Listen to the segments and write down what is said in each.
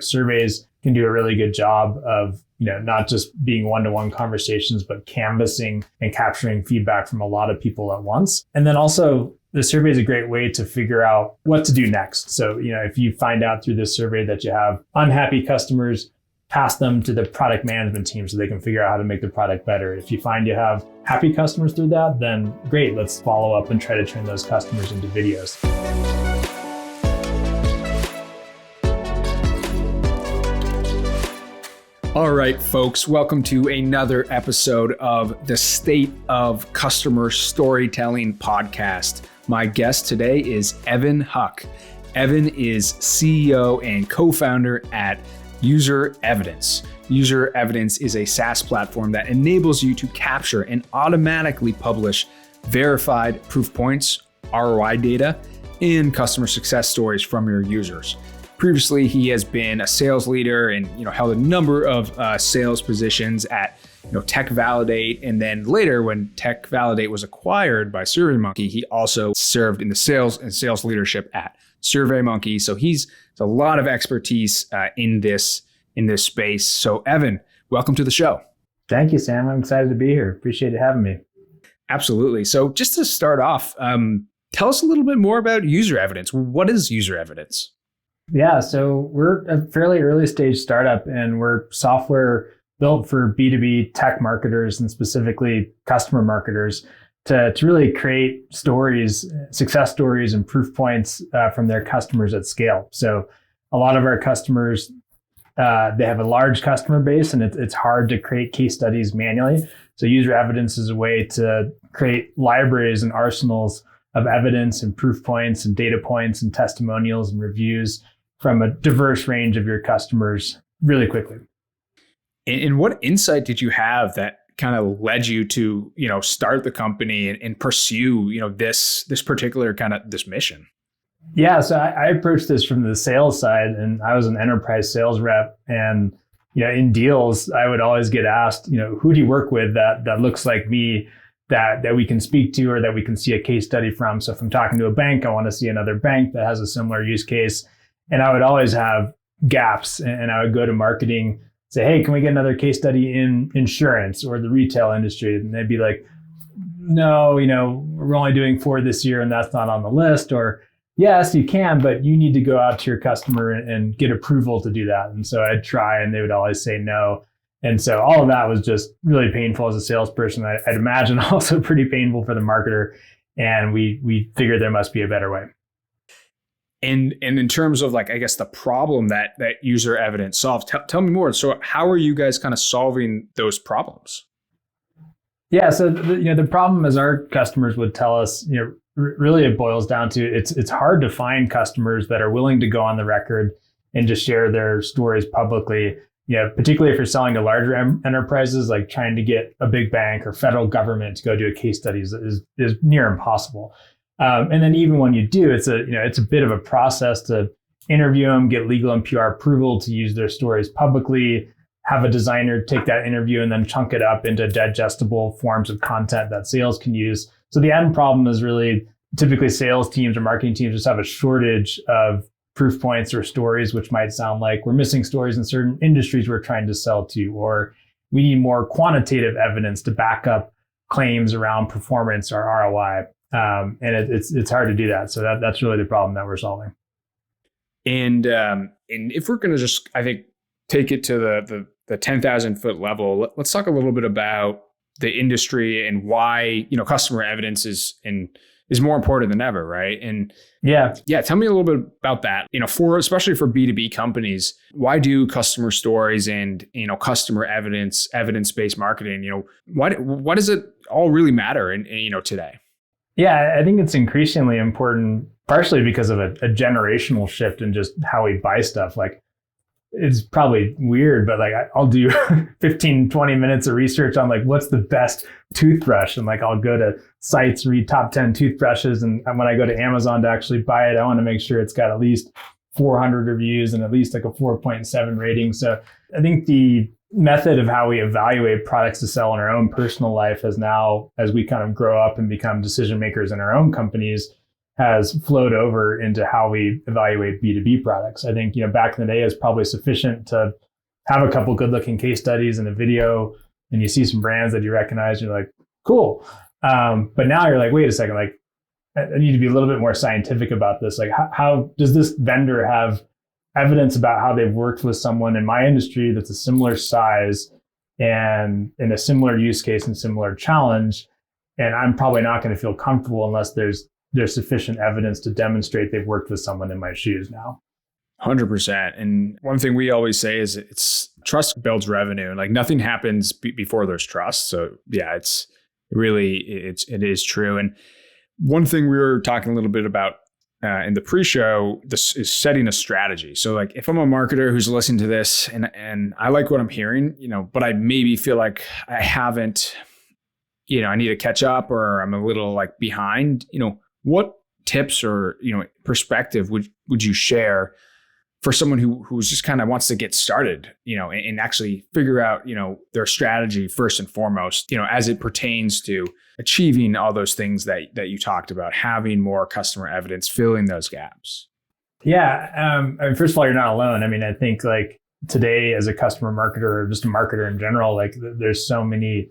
Surveys can do a really good job of, not just being one-to-one conversations, but canvassing and capturing feedback from a lot of people at once. And then also the survey is a great way to figure out what to do next. So, if you find out through this survey that you have unhappy customers, pass them to the product management team so they can figure out how to make the product better. If you find you have happy customers through that, then great, let's follow up and try to turn those customers into videos. All right, folks, welcome to another episode of the State of Customer Storytelling podcast. My guest today is Evan Huck. Evan is CEO and co-founder at UserEvidence. UserEvidence is a SaaS platform that enables you to capture and automatically publish verified proof points, ROI data, and customer success stories from your users. Previously, he has been a sales leader and held a number of sales positions at Tech Validate, and then later when Tech Validate was acquired by SurveyMonkey, he also served in the sales and sales leadership at SurveyMonkey. So he's a lot of expertise in this space. So Evan, welcome to the show. Thank you, Sam. I'm excited to be here. Appreciate you having me. Absolutely. So just to start off, tell us a little bit more about UserEvidence. What is UserEvidence? Yeah, so we're a fairly early stage startup, and we're software built for B2B tech marketers and specifically customer marketers to really create stories, success stories and proof points from their customers at scale. So a lot of our customers, they have a large customer base, and it's hard to create case studies manually. So UserEvidence is a way to create libraries and arsenals of evidence and proof points and data points and testimonials and reviews from a diverse range of your customers really quickly. And what insight did you have that kind of led you to, start the company and pursue, this particular this mission? Yeah, so I approached this from the sales side, and I was an enterprise sales rep. And in deals, I would always get asked, who do you work with that looks like me, that we can speak to or that we can see a case study from? So if I'm talking to a bank, I want to see another bank that has a similar use case. And I would always have gaps, and I would go to marketing, say, hey, can we get another case study in insurance or the retail industry? And they'd be like, no, we're only doing 4 this year and that's not on the list. Or yes, you can, but you need to go out to your customer and get approval to do that. And so I'd try and they would always say no. And so all of that was just really painful as a salesperson. I'd imagine also pretty painful for the marketer. And we figured there must be a better way. And in terms of the problem that UserEvidence solves, tell me more. So how are you guys kind of solving those problems? Yeah, so the problem, as our customers would tell us, really it boils down to it's hard to find customers that are willing to go on the record and just share their stories publicly. Particularly if you're selling to larger enterprises, like trying to get a big bank or federal government to go do a case study is near impossible. And then even when you do, it's a bit of a process to interview them, get legal and PR approval to use their stories publicly, have a designer take that interview and then chunk it up into digestible forms of content that sales can use. So the end problem is really typically sales teams or marketing teams just have a shortage of proof points or stories, which might sound like we're missing stories in certain industries we're trying to sell to, or we need more quantitative evidence to back up claims around performance or ROI. And it's hard to do that. So that's really the problem that we're solving. And if we're going to just, I think, take it to the 10,000 foot level, let's talk a little bit about the industry and why, customer evidence is more important than ever, right? And yeah, tell me a little bit about that. Especially for B2B companies, why do customer stories and customer evidence-based marketing? Why does it all really matter in today? Yeah, I think it's increasingly important, partially because of a generational shift in just how we buy stuff. Like, it's probably weird, but I'll do 15, 20 minutes of research on what's the best toothbrush. And I'll go to sites, read top 10 toothbrushes. And when I go to Amazon to actually buy it, I want to make sure it's got at least 400 reviews and at least a 4.7 rating. So I think the method of how we evaluate products to sell in our own personal life has now, as we kind of grow up and become decision makers in our own companies, has flowed over into how we evaluate B2B products. I think, back in the day, it's probably sufficient to have a couple good looking case studies and a video, and you see some brands that you recognize, and you're like, cool. But now you're like, wait a second, like I need to be a little bit more scientific about this. Like how does this vendor have evidence about how they've worked with someone in my industry that's a similar size and in a similar use case and similar challenge? And I'm probably not going to feel comfortable unless there's sufficient evidence to demonstrate they've worked with someone in my shoes now. 100%. And one thing we always say is it's trust builds revenue. Like nothing happens before there's trust. So yeah, it is true. And one thing we were talking a little bit about in the pre-show, this is setting a strategy. So like if I'm a marketer who's listening to this and I like what I'm hearing, but I maybe feel like I haven't, I need to catch up or I'm a little like behind, what tips or, perspective would you share for someone who's just kind of wants to get started, and actually figure out, their strategy first and foremost, as it pertains to achieving all those things that you talked about, having more customer evidence, filling those gaps? Yeah. First of all, you're not alone. I think like today as a customer marketer or just a marketer in general, like there's so many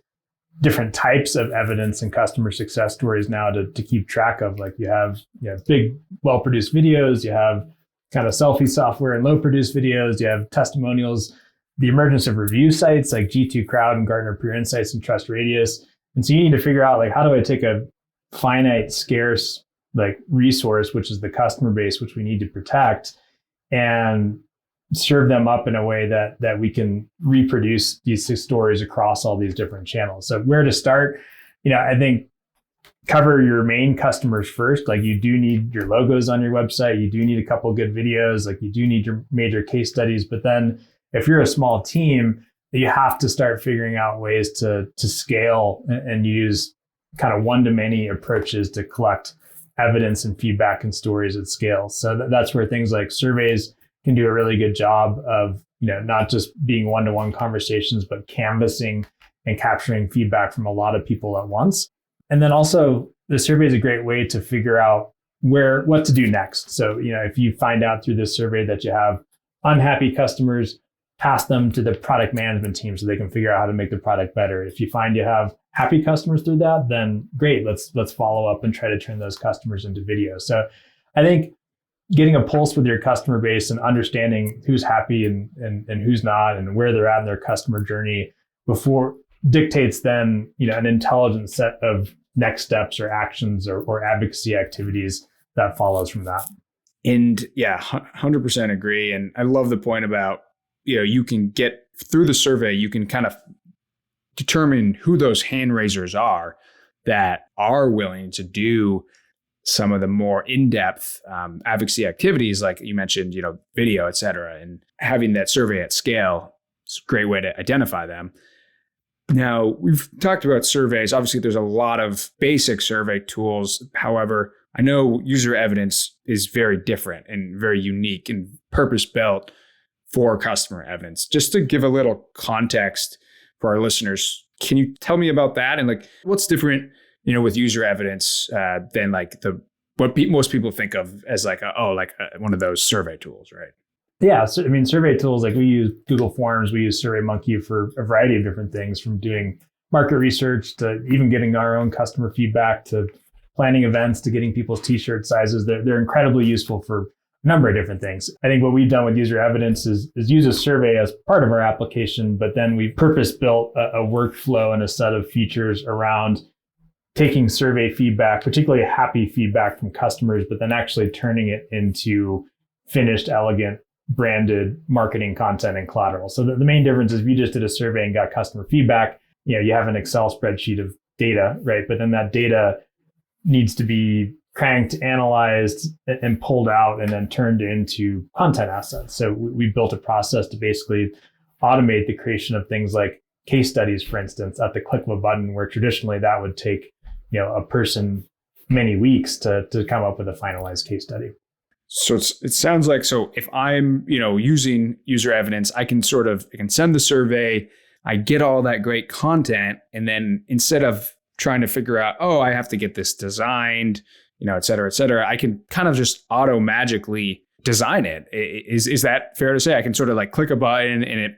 different types of evidence and customer success stories now to keep track of. Like you have big, well-produced videos, you have kind of selfie software and low-produced videos, you have testimonials, the emergence of review sites like G2 Crowd and Gartner Peer Insights and Trust Radius. And so you need to figure out like, how do I take a finite, scarce like resource, which is the customer base, which we need to protect, and serve them up in a way that we can reproduce these stories across all these different channels. So where to start? I think cover your main customers first. Like you do need your logos on your website. You do need a couple of good videos. Like you do need your major case studies. But then if you're a small team, you have to start figuring out ways to scale and use kind of one-to-many approaches to collect evidence and feedback and stories at scale. So that's where things like surveys can do a really good job of, not just being one-to-one conversations, but canvassing and capturing feedback from a lot of people at once. And then also the survey is a great way to figure out what to do next. So, if you find out through this survey that you have unhappy customers, pass them to the product management team so they can figure out how to make the product better. If you find you have happy customers through that, then great, let's follow up and try to turn those customers into video. So I think getting a pulse with your customer base and understanding who's happy and who's not and where they're at in their customer journey before dictates then, an intelligent set of next steps or actions or advocacy activities that follows from that. And yeah, 100% agree. And I love the point about, you can get through the survey, you can kind of determine who those hand raisers are that are willing to do some of the more in-depth advocacy activities, like you mentioned, video, et cetera. And having that survey at scale is a great way to identify them. Now, we've talked about surveys. Obviously, there's a lot of basic survey tools. However, I know UserEvidence is very different and very unique and purpose-built for customer evidence. Just to give a little context for our listeners, can you tell me about that? And like, what's different, with UserEvidence than like what most people think of as like one of those survey tools, right? Yeah, so, survey tools, like we use Google Forms, we use SurveyMonkey for a variety of different things, from doing market research to even getting our own customer feedback to planning events to getting people's t-shirt sizes. They're incredibly useful for a number of different things. I think what we've done with UserEvidence is use a survey as part of our application, but then we purpose-built a workflow and a set of features around taking survey feedback, particularly happy feedback from customers, but then actually turning it into finished, elegant, branded marketing content and collateral. So the main difference is if you just did a survey and got customer feedback, you have an Excel spreadsheet of data, right? But then that data needs to be cranked, analyzed, and pulled out and then turned into content assets. So we built a process to basically automate the creation of things like case studies, for instance, at the click of a button, where traditionally that would take a person many weeks to come up with a finalized case study. So it sounds like, so if I'm, using UserEvidence, I can send the survey, I get all that great content, and then instead of trying to figure out, I have to get this designed, et cetera, et cetera. I can kind of just auto magically design it. Is that fair to say? I can sort of like click a button and it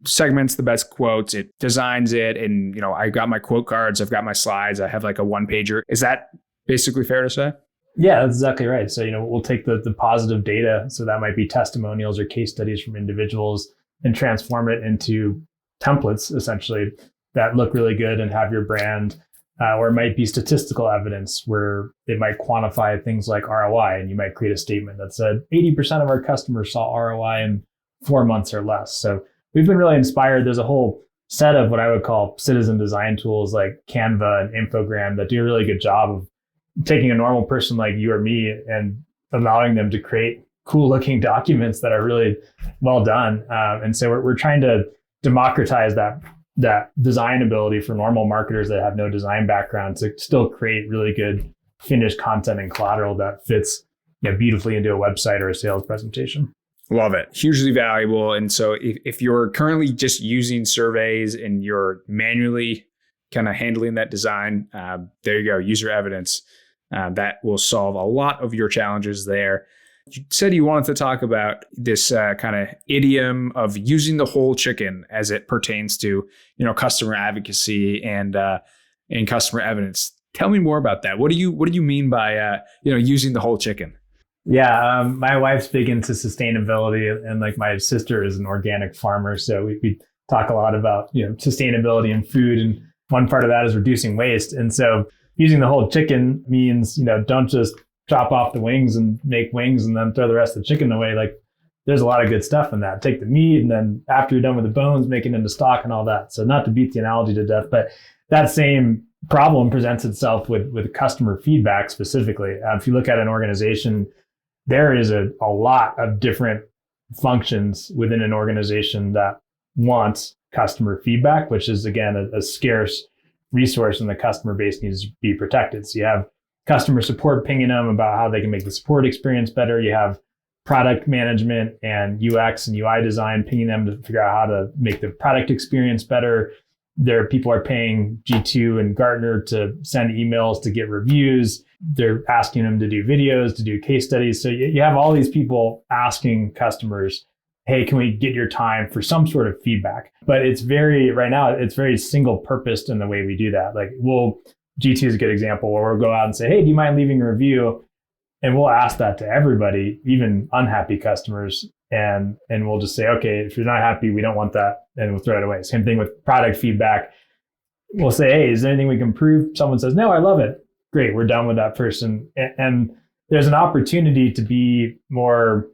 segments the best quotes, it designs it, and I got my quote cards, I've got my slides, I have like a one pager. Is that basically fair to say? Yeah, that's exactly right. So, we'll take the positive data, so that might be testimonials or case studies from individuals, and transform it into templates, essentially, that look really good and have your brand. Or it might be statistical evidence where it might quantify things like ROI, and you might create a statement that said 80% of our customers saw ROI in 4 months or less. So we've been really inspired. There's a whole set of what I would call citizen design tools like Canva and Infogram that do a really good job of taking a normal person like you or me and allowing them to create cool looking documents that are really well done. And so we're trying to democratize that design ability for normal marketers that have no design background to still create really good finished content and collateral that fits beautifully into a website or a sales presentation. Love it. Hugely valuable. And so if you're currently just using surveys and you're manually kind of handling that design, there you go, UserEvidence. That will solve a lot of your challenges there. You said you wanted to talk about this kind of idiom of using the whole chicken as it pertains to, customer advocacy and customer evidence. Tell me more about that. What do you mean by using the whole chicken? Yeah, my wife's big into sustainability, and like my sister is an organic farmer, so we talk a lot about sustainability in food, and one part of that is reducing waste. And so using the whole chicken means don't just chop off the wings and make wings and then throw the rest of the chicken away. Like, there's a lot of good stuff in that. Take the meat, and then after you're done with the bones, make it into stock and all that. So not to beat the analogy to death, but that same problem presents itself with customer feedback specifically. If you look at an organization, there is a lot of different functions within an organization that wants customer feedback, which is, again, a scarce resource, and the customer base needs to be protected. So you have customer support pinging them about how they can make the support experience better. You have product management and UX and UI design pinging them to figure out how to make the product experience better. People are paying G2 and Gartner to send emails to get reviews. They're asking them to do videos, to do case studies. So you have all these people asking customers, hey, can we get your time for some sort of feedback? But right now, it's very single purposed in the way we do that. Like, G2 is a good example where we'll go out and say, hey, do you mind leaving a review? And we'll ask that to everybody, even unhappy customers. And we'll just say, okay, if you're not happy, we don't want that, and we'll throw it away. Same thing with product feedback. We'll say, hey, is there anything we can improve? Someone says, no, I love it. Great, we're done with that person. And there's an opportunity to be more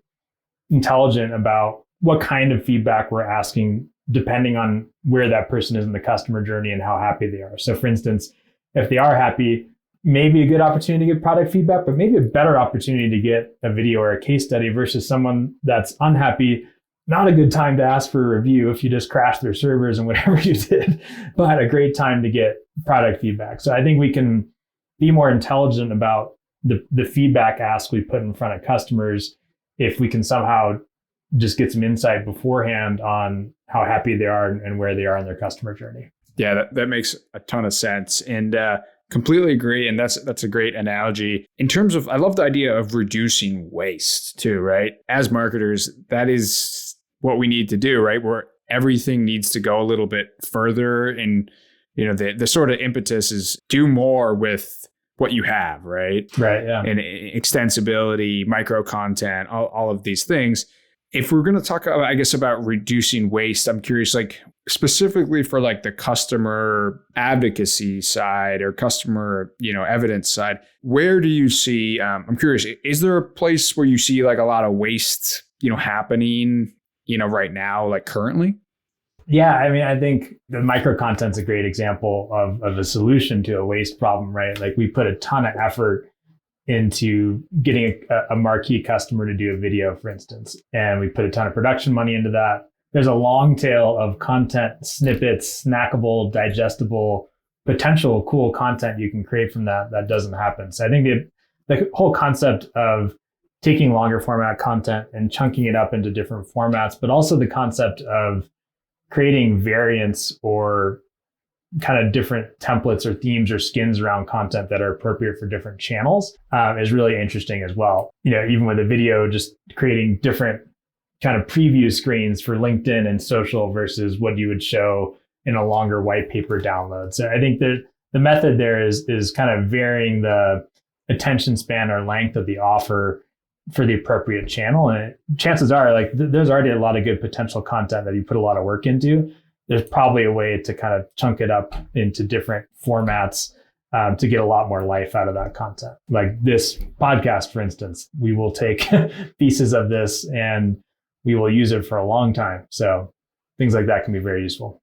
intelligent about what kind of feedback we're asking, depending on where that person is in the customer journey and how happy they are. So for instance, if they are happy, maybe a good opportunity to get product feedback, but maybe a better opportunity to get a video or a case study versus someone that's unhappy. Not a good time to ask for a review if you just crashed their servers and whatever you did, but a great time to get product feedback. So I think we can be more intelligent about the feedback ask we put in front of customers if we can somehow just get some insight beforehand on how happy they are and where they are in their customer journey. Yeah, that makes a ton of sense, and completely agree. And that's a great analogy in terms of, I love the idea of reducing waste too, right? As marketers, that is what we need to do, right? Where everything needs to go a little bit further, and the sort of impetus is do more with what you have, right? Right. Yeah. And extensibility, micro content, all of these things. If we're going to talk, I guess, about reducing waste, I'm curious, like specifically for like the customer advocacy side or customer, evidence side, where do you see, I'm curious, is there a place where you see like a lot of waste, happening, right now, like currently? Yeah, I mean, I think the micro content's a great example of a solution to a waste problem, right? Like, we put a ton of effort into getting a marquee customer to do a video, for instance, and we put a ton of production money into that. There's a long tail of content snippets, snackable, digestible, potential cool content you can create from that doesn't happen. So I think the whole concept of taking longer format content and chunking it up into different formats, but also the concept of creating variants or kind of different templates or themes or skins around content that are appropriate for different channels is really interesting as well. Even with a video, just creating different kind of preview screens for LinkedIn and social versus what you would show in a longer white paper download. So I think that the method there is kind of varying the attention span or length of the offer for the appropriate channel. And chances are, like, there's already a lot of good potential content that you put a lot of work into. There's probably a way to kind of chunk it up into different formats to get a lot more life out of that content. Like this podcast, for instance, we will take pieces of this and we will use it for a long time. So things like that can be very useful.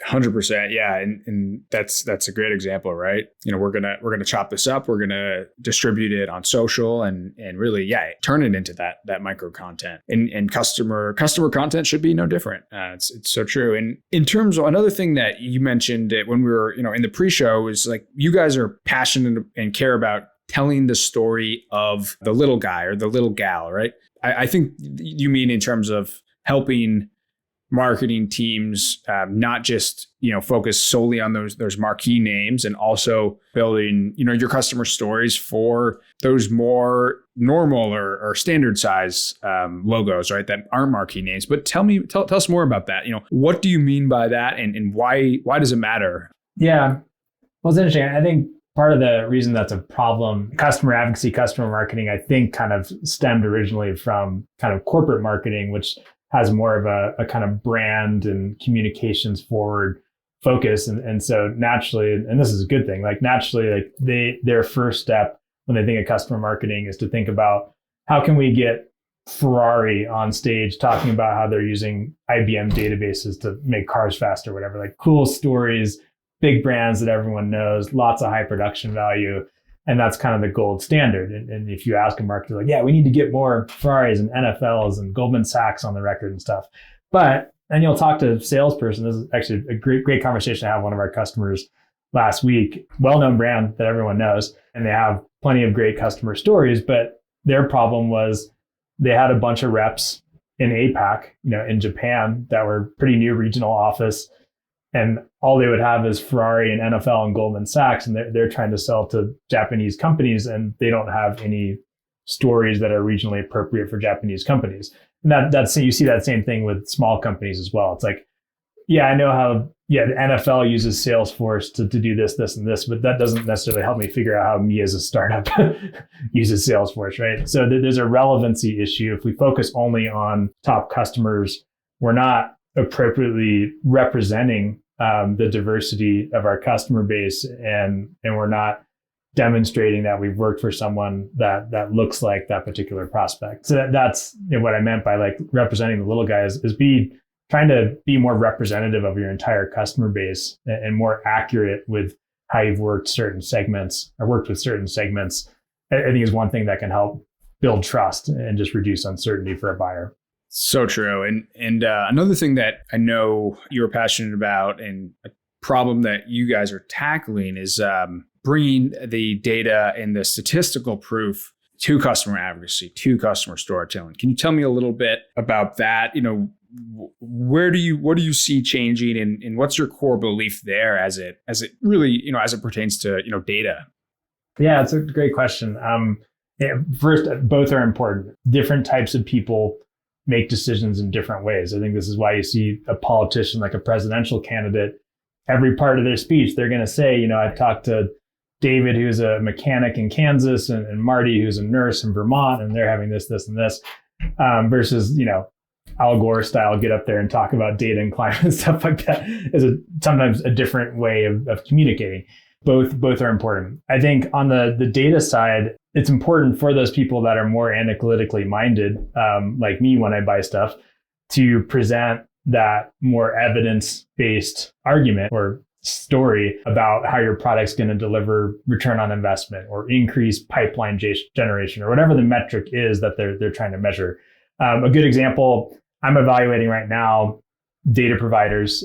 100%. Yeah. And that's a great example, right? We're going to chop this up. We're going to distribute it on social and really, turn it into that micro content, and customer content should be no different. It's so true. And in terms of another thing that you mentioned when we were, in the pre-show, is like, you guys are passionate and care about telling the story of the little guy or the little gal, right? I think you mean in terms of helping marketing teams not just focus solely on those marquee names, and also building your customer stories for those more normal or standard size logos, right, that aren't marquee names. But tell us more about that. What do you mean by that, and why does it matter? Yeah, well, it's interesting. I think part of the reason that's a problem, customer advocacy, customer marketing, I think kind of stemmed originally from kind of corporate marketing, which has more of a kind of brand and communications forward focus. And so naturally, and this is a good thing, like naturally, like their first step when they think of customer marketing is to think about how can we get Ferrari on stage talking about how they're using IBM databases to make cars faster, whatever, like cool stories, big brands that everyone knows, lots of high production value. And that's kind of the gold standard. And if you ask a marketer, like, yeah, we need to get more Ferraris and NFLs and Goldman Sachs on the record and stuff. And you'll talk to a salesperson. This is actually a great conversation I had with one of our customers last week, well-known brand that everyone knows, and they have plenty of great customer stories. But their problem was they had a bunch of reps in APAC, in Japan, that were pretty new regional office. And all they would have is Ferrari and NFL and Goldman Sachs, and they're trying to sell to Japanese companies, and they don't have any stories that are regionally appropriate for Japanese companies. And that's you see that same thing with small companies as well. It's like, yeah, I know how the NFL uses Salesforce to do this, and this, but that doesn't necessarily help me figure out how me as a startup uses Salesforce, right? So there's a relevancy issue. If we focus only on top customers, we're not appropriately representing the diversity of our customer base, and we're not demonstrating that we've worked for someone that looks like that particular prospect. So that's what I meant by like representing the little guys is trying to be more representative of your entire customer base and more accurate with how you've worked with certain segments. I think is one thing that can help build trust and just reduce uncertainty for a buyer. So true. And another thing that I know you're passionate about, and a problem that you guys are tackling, is bringing the data and the statistical proof to customer advocacy, to customer storytelling. Can you tell me a little bit about that? What do you see changing, and what's your core belief there as it really, as it pertains to, data? Yeah, it's a great question. First, both are important. Different types of people make decisions in different ways. I think this is why you see a politician, like a presidential candidate, every part of their speech, they're going to say, I talked to David, who's a mechanic in Kansas, and Marty, who's a nurse in Vermont, and they're having this, and this, versus, Al Gore style, get up there and talk about data and climate and stuff like that is sometimes a different way of communicating. Both are important. I think on the data side, it's important for those people that are more analytically minded, like me when I buy stuff, to present that more evidence-based argument or story about how your product's going to deliver return on investment or increase pipeline generation or whatever the metric is that they're trying to measure. A good example, I'm evaluating right now data providers.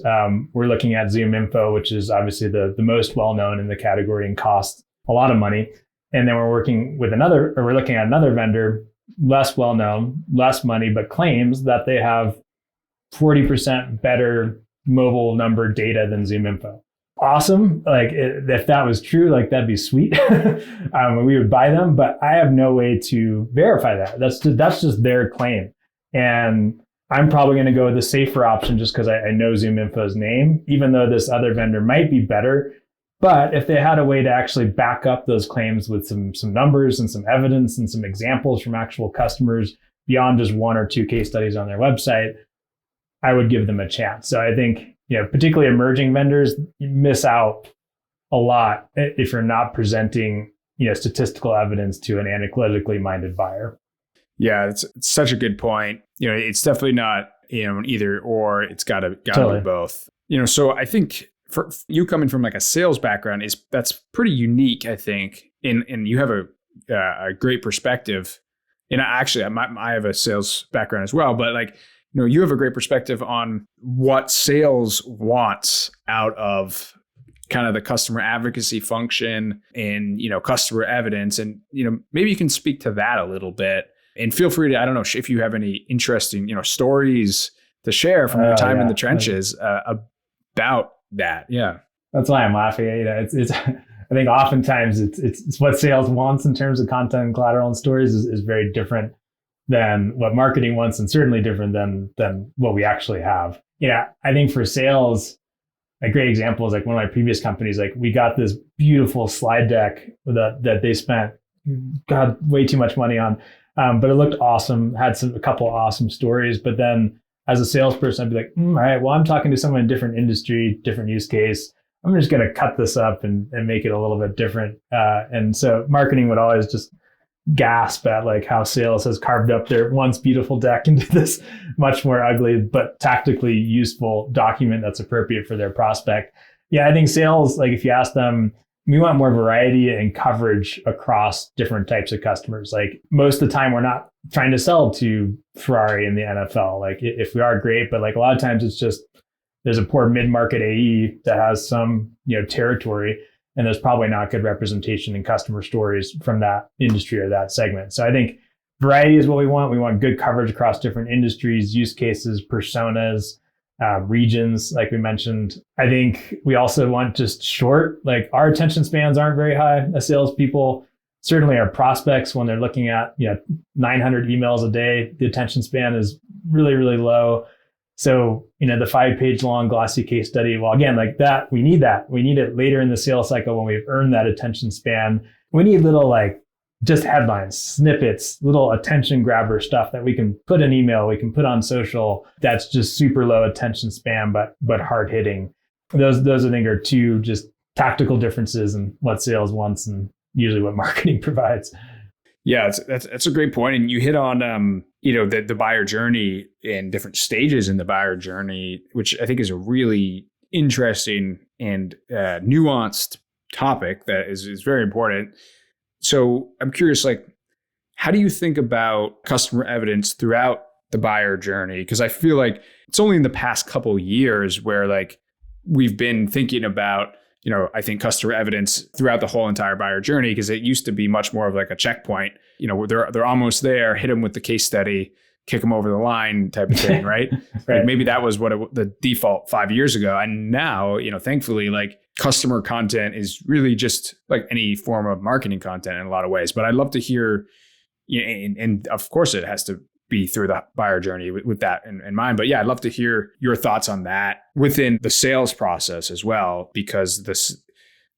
We're looking at ZoomInfo, which is obviously the most well-known in the category and costs a lot of money. And then we're looking at another vendor, less well-known, less money, but claims that they have 40% better mobile number data than ZoomInfo. awesome. Like if that was true, like that'd be sweet. We would buy them, but I have no way to verify that. That's just their claim. And I'm probably going to go with the safer option just because I know ZoomInfo's name, even though this other vendor might be better. But if they had a way to actually back up those claims with some numbers and some evidence and some examples from actual customers beyond just one or two case studies on their website, I would give them a chance. So I think, particularly emerging vendors, you miss out a lot if you're not presenting, statistical evidence to an analytically minded buyer. Yeah, it's such a good point. It's definitely not, an either or. It's got to Totally. be both. So I think for you coming from like a sales background that's pretty unique, I think. And you have a great perspective. And actually, I have a sales background as well. But like, you have a great perspective on what sales wants out of kind of the customer advocacy function and, customer evidence. And, maybe you can speak to that a little bit. And feel free to, I don't know if you have any interesting, stories to share from your time in the trenches about that. Yeah. That's why I'm laughing. It's I think oftentimes it's what sales wants in terms of content and collateral and stories is very different than what marketing wants, and certainly different than what we actually have. I think for sales, a great example is like one of my previous companies, like we got this beautiful slide deck that they spent, way too much money on. But it looked awesome, had a couple of awesome stories. But then as a salesperson, I'd be like, all right, well, I'm talking to someone in a different industry, different use case. I'm just going to cut this up and make it a little bit different. And so marketing would always just gasp at like how sales has carved up their once beautiful deck into this much more ugly, but tactically useful document that's appropriate for their prospect. Yeah, I think sales, like if you ask them, we want more variety and coverage across different types of customers. Like most of the time, we're not trying to sell to Ferrari in the NFL. Like if we are, great, but like a lot of times it's just there's a poor mid-market AE that has some territory, and there's probably not good representation in customer stories from that industry or that segment. So I think variety is what we want. We want good coverage across different industries, use cases, personas, regions, like we mentioned. I think we also want just short, like our attention spans aren't very high as salespeople. Certainly our prospects, when they're looking at 900 emails a day, the attention span is really, really low. So, the 5-page long glossy case study, well, again, like that. We need it later in the sales cycle when we've earned that attention span. We need little like just headlines, snippets, little attention grabber stuff that we can put in email, we can put on social. That's just super low attention span, but hard hitting. Those I think are two just tactical differences in what sales wants and usually what marketing provides. Yeah, that's a great point. And you hit on, the buyer journey and different stages in the buyer journey, which I think is a really interesting and nuanced topic that is very important. So I'm curious, like, how do you think about customer evidence throughout the buyer journey? Because I feel like it's only in the past couple of years where like we've been thinking about, I think customer evidence throughout the whole entire buyer journey, because it used to be much more of like a checkpoint, they're almost there, hit them with the case study, kick them over the line type of thing, right? Right. Like maybe that was the default 5 years ago. And now, thankfully, like customer content is really just like any form of marketing content in a lot of ways. But I'd love to hear, and of course it has to be through the buyer journey with that in mind. But yeah, I'd love to hear your thoughts on that within the sales process as well, because this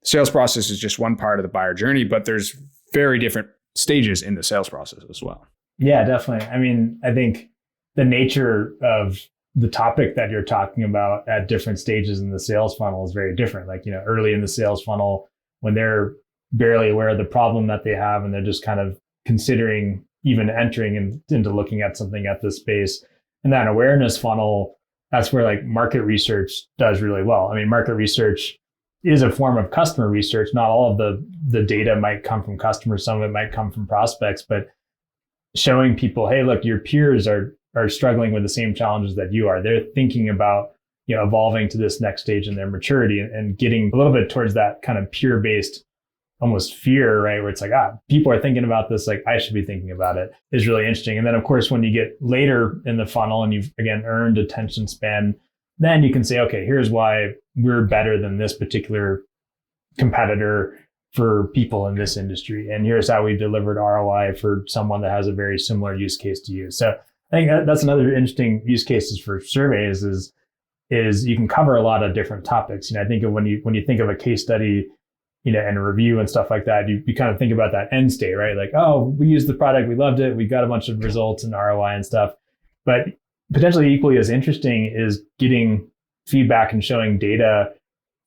sales process is just one part of the buyer journey, but there's very different stages in the sales process as well. Yeah, definitely. I mean, I think the nature of the topic that you're talking about at different stages in the sales funnel is very different. Like, early in the sales funnel, when they're barely aware of the problem that they have and they're just kind of considering even entering into looking at something at this space. And that awareness funnel, that's where like market research does really well. I mean, market research is a form of customer research. Not all of the data might come from customers. Some of it might come from prospects, but showing people, hey, look, your peers are struggling with the same challenges that you are. They're thinking about, evolving to this next stage in their maturity and getting a little bit towards that kind of peer-based almost fear, right? Where it's like, people are thinking about this, like I should be thinking about it, is really interesting. And then of course, when you get later in the funnel and you've again earned attention span, then you can say, okay, here's why we're better than this particular competitor for people in this industry. And here's how we delivered ROI for someone that has a very similar use case to you. So I think that's another interesting use cases for surveys is you can cover a lot of different topics. I think of when you think of a case study, and a review and stuff like that, you kind of think about that end state, right? Like, oh, we used the product, we loved it, we got a bunch of results and ROI and stuff. But potentially equally as interesting is getting feedback and showing data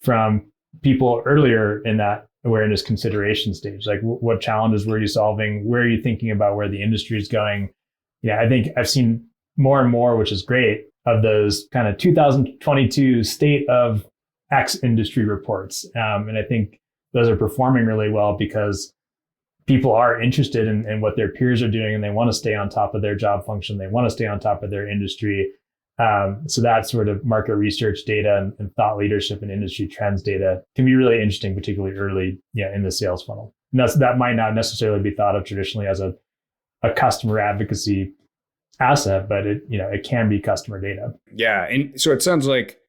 from people earlier in that awareness consideration stage. Like, what challenges were you solving? Where are you thinking about where the industry is going? I think I've seen more and more, which is great, of those kind of 2022 state of X industry reports. And I think those are performing really well because people are interested in what their peers are doing and they want to stay on top of their job function. They want to stay on top of their industry. So that sort of market research data and thought leadership and industry trends data can be really interesting, particularly early in the sales funnel. And that might not necessarily be thought of traditionally as a customer advocacy asset, but it can be customer data. Yeah. And so it sounds like,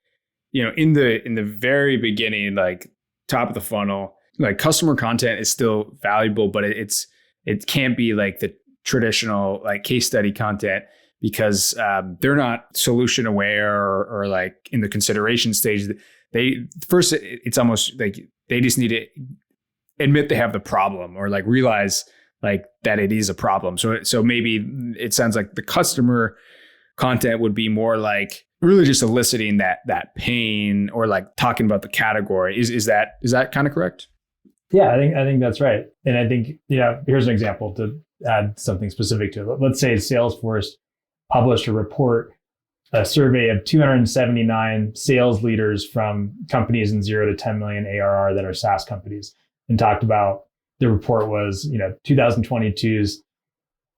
in the very beginning, like top of the funnel, like customer content is still valuable, but it can't be like the traditional like case study content because they're not solution aware or like in the consideration stage. It's almost like they just need to admit they have the problem or like realize like that it is a problem. So maybe it sounds like the customer content would be more like really just eliciting that pain or like talking about the category. Is that kind of correct? Yeah, I think that's right. And I think, here's an example to add something specific to it. Let's say Salesforce published a survey of 279 sales leaders from companies in 0 to 10 million ARR that are SaaS companies, and talked about the report was, 2022's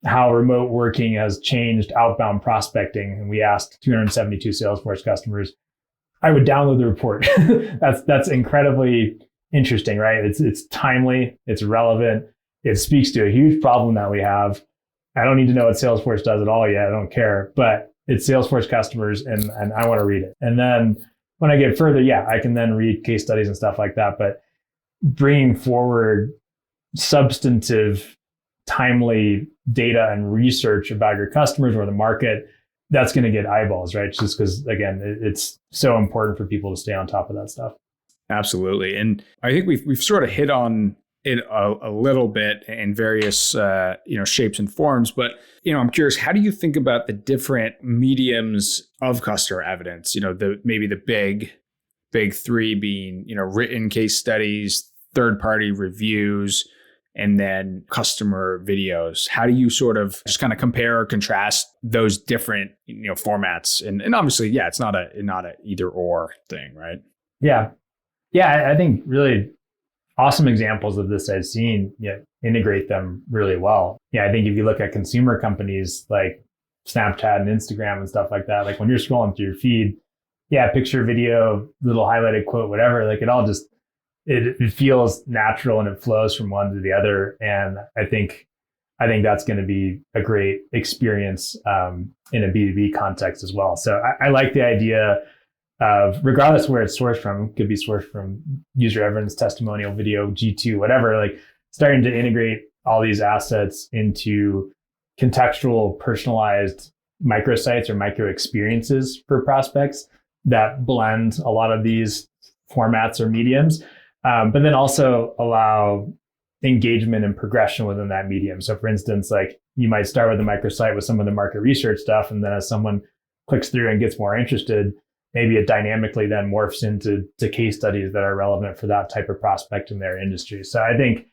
how remote working has changed outbound prospecting. And we asked 272 Salesforce customers. I would download the report. That's incredibly interesting, right? It's timely, it's relevant, it speaks to a huge problem that we have. I don't need to know what Salesforce does at all yet. I don't care, but it's Salesforce customers and I want to read it. And then when I get further, I can then read case studies and stuff like that. But bringing forward substantive, timely data and research about your customers or the market, that's going to get eyeballs, right? Just because, again, it's so important for people to stay on top of that stuff. Absolutely. And I think we've sort of hit on it a little bit in various shapes and forms, but I'm curious, how do you think about the different mediums of customer evidence? Maybe the big three being written case studies, third-party reviews, and then customer videos. How do you sort of just kind of compare or contrast those different formats? And obviously, it's not a either or thing, right? Yeah. I think really awesome examples of this I've seen integrate them really well. I think if you look at consumer companies like Snapchat and Instagram and stuff like that, like when you're scrolling through your feed, picture, video, little highlighted quote, whatever, like it all just, it feels natural and it flows from one to the other. And I think that's going to be a great experience in a B2B context as well. So I like the idea of, regardless of where it's sourced from, could be sourced from UserEvidence, Testimonial, video, G2, whatever, like starting to integrate all these assets into contextual, personalized microsites or micro experiences for prospects that blend a lot of these formats or mediums, but then also allow engagement and progression within that medium. So for instance, like you might start with a microsite with some of the market research stuff, and then as someone clicks through and gets more interested, maybe it dynamically then morphs into case studies that are relevant for that type of prospect in their industry. So I think,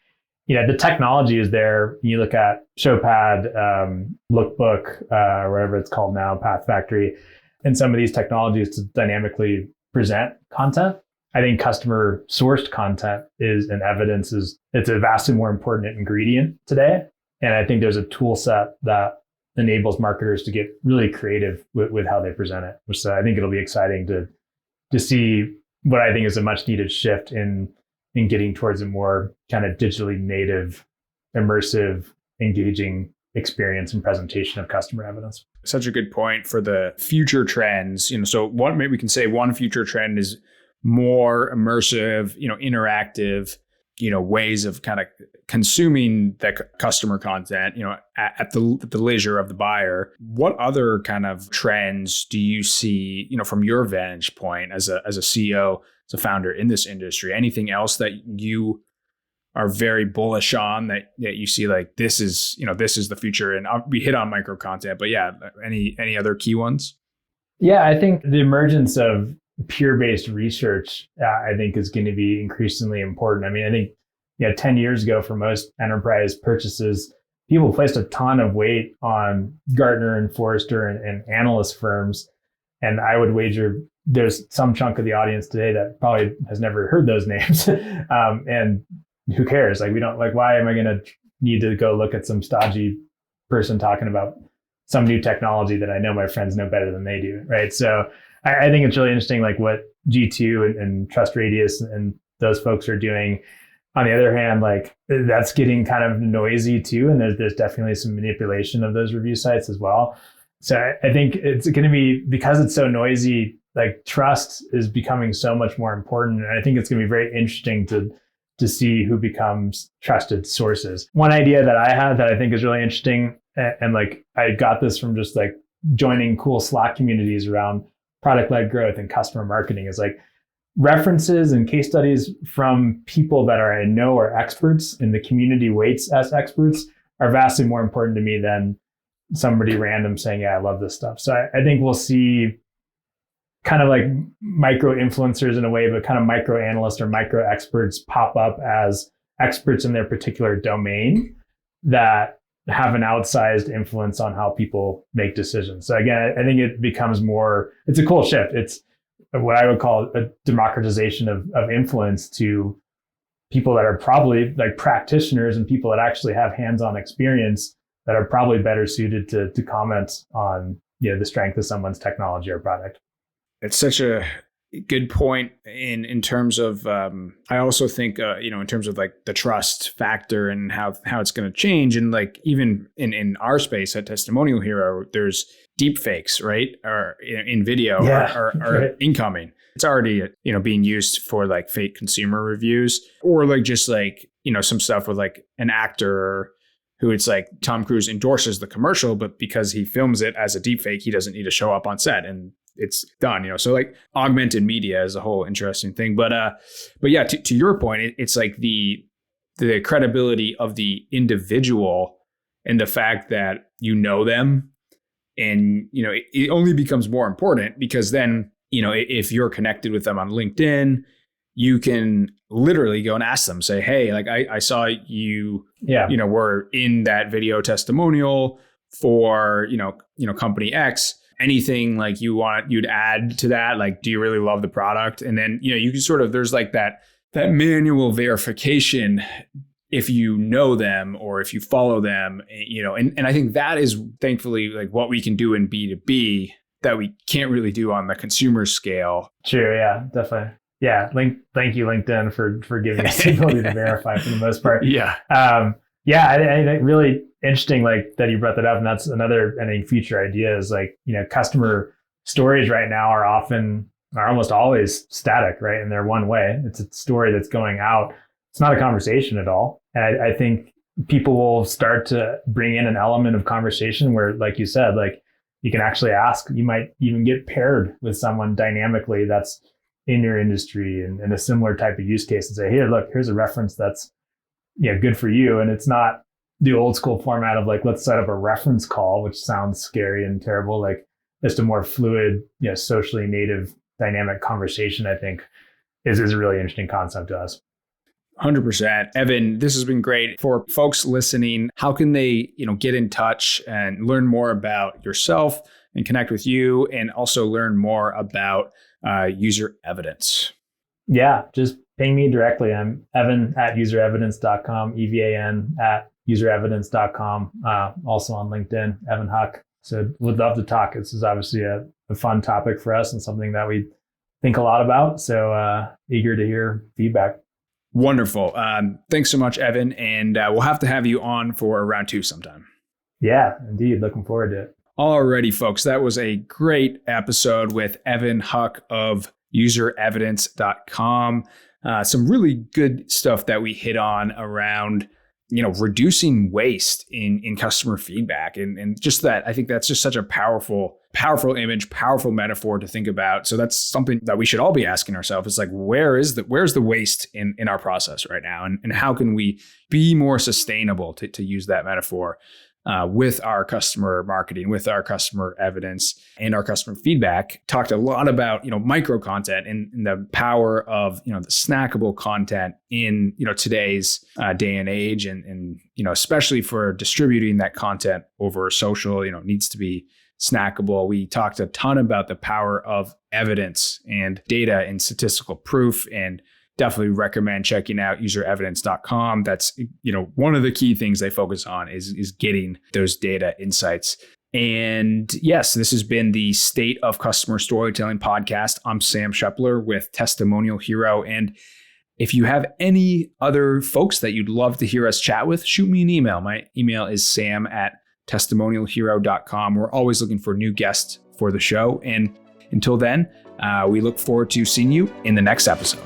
the technology is there. You look at Showpad, Lookbook, or whatever it's called now, Path Factory, and some of these technologies to dynamically present content. I think customer sourced content and evidence it's a vastly more important ingredient today. And I think there's a tool set that enables marketers to get really creative with how they present it. So I think it'll be exciting to see what I think is a much needed shift in getting towards a more kind of digitally native, immersive, engaging experience and presentation of customer evidence. Such a good point for the future trends. So maybe we can say one future trend is more immersive, interactive, ways of kind of consuming the customer content, at the leisure of the buyer. What other kind of trends do you see, from your vantage point as a CEO, as a founder in this industry? Anything else that you are very bullish on that you see like this is the future? And we hit on micro content, but yeah, any other key ones? Yeah, I think the emergence of peer-based research, I think is going to be increasingly important. I mean, I think 10 years ago for most enterprise purchases, people placed a ton of weight on Gartner and Forrester and analyst firms. And I would wager there's some chunk of the audience today that probably has never heard those names. And who cares? Like, we don't, like, why am I going to need to go look at some stodgy person talking about some new technology that I know my friends know better than they do, right? So I think it's really interesting, like what G2 and Trust Radius and those folks are doing. On the other hand, like that's getting kind of noisy too, and there's definitely some manipulation of those review sites as well. So I think it's going to be, because it's so noisy, like trust is becoming so much more important, and I think it's going to be very interesting to see who becomes trusted sources. One idea that I had that I think is really interesting, and like I got this from just like joining cool Slack communities around product-led growth and customer marketing, is like references and case studies from people that I know are experts and the community weights as experts are vastly more important to me than somebody random saying, yeah, I love this stuff. So I think we'll see kind of like micro influencers in a way, but kind of micro analysts or micro experts pop up as experts in their particular domain that have an outsized influence on how people make decisions. So again, I think it becomes more, it's a cool shift. It's what I would call a democratization of influence to people that are probably like practitioners and people that actually have hands-on experience that are probably better suited to comment on the strength of someone's technology or product. It's such a good point in terms of I also think in terms of like the trust factor and how it's going to change, and like even in our space at Testimonial Hero, there's deep fakes, right? Or in video are right. Incoming. It's already being used for like fake consumer reviews, or like just like some stuff with like an actor who it's like Tom Cruise endorses the commercial, but because he films it as a deep fake, he doesn't need to show up on set and it's done, So like augmented media is a whole interesting thing. But yeah, to your point, it's like the credibility of the individual and the fact that them, and it only becomes more important because then if you're connected with them on LinkedIn, you can literally go and ask them, say, hey, like I saw you, were in that video testimonial for company X. Anything like you'd add to that? Like, do you really love the product? And then, you can sort of, there's like that manual verification if you know them or if you follow them, and I think that is thankfully like what we can do in B2B that we can't really do on the consumer scale. Sure. Yeah, definitely. Yeah. Thank you, LinkedIn, for giving us the ability to verify for the most part. Yeah. I really interesting, like that you brought that up, and that's another future idea is like customer stories right now are almost always static, right? And they're one way. It's a story that's going out. It's not a conversation at all. And I think people will start to bring in an element of conversation where, like you said, like you can actually ask. You might even get paired with someone dynamically that's in your industry and a similar type of use case and say, here, look, here's a reference that's good for you. And it's not the old school format of like, let's set up a reference call, which sounds scary and terrible. Like just a more fluid, socially native dynamic conversation, I think is a really interesting concept to us. 100%. Evan, this has been great. For folks listening, how can they, get in touch and learn more about yourself and connect with you, and also learn more about UserEvidence? Yeah, just ping me directly. I'm Evan at UserEvidence.com, EVAN at UserEvidence.com. Also on LinkedIn, Evan Huck. So would love to talk. This is obviously a fun topic for us and something that we think a lot about. So eager to hear feedback. Wonderful. Thanks so much, Evan. And we'll have to have you on for round 2 sometime. Yeah, indeed. Looking forward to it. Alrighty, folks. That was a great episode with Evan Huck of UserEvidence.com. Some really good stuff that we hit on around, reducing waste in customer feedback. And just that, I think that's just such a powerful image, powerful metaphor to think about. So that's something that we should all be asking ourselves. It's like, where's the waste in our process right now? And how can we be more sustainable, to use that metaphor, with our customer marketing, with our customer evidence and our customer feedback? Talked a lot about, micro content and the power of, the snackable content in, today's day and age. And, especially for distributing that content over social, needs to be snackable. We talked a ton about the power of evidence and data and statistical proof, and definitely recommend checking out userevidence.com. That's, one of the key things they focus on is getting those data insights. And yes, this has been the State of Customer Storytelling podcast. I'm Sam Shepler with Testimonial Hero. And if you have any other folks that you'd love to hear us chat with, shoot me an email. My email is sam@testimonialhero.com. We're always looking for new guests for the show. And until then, we look forward to seeing you in the next episode.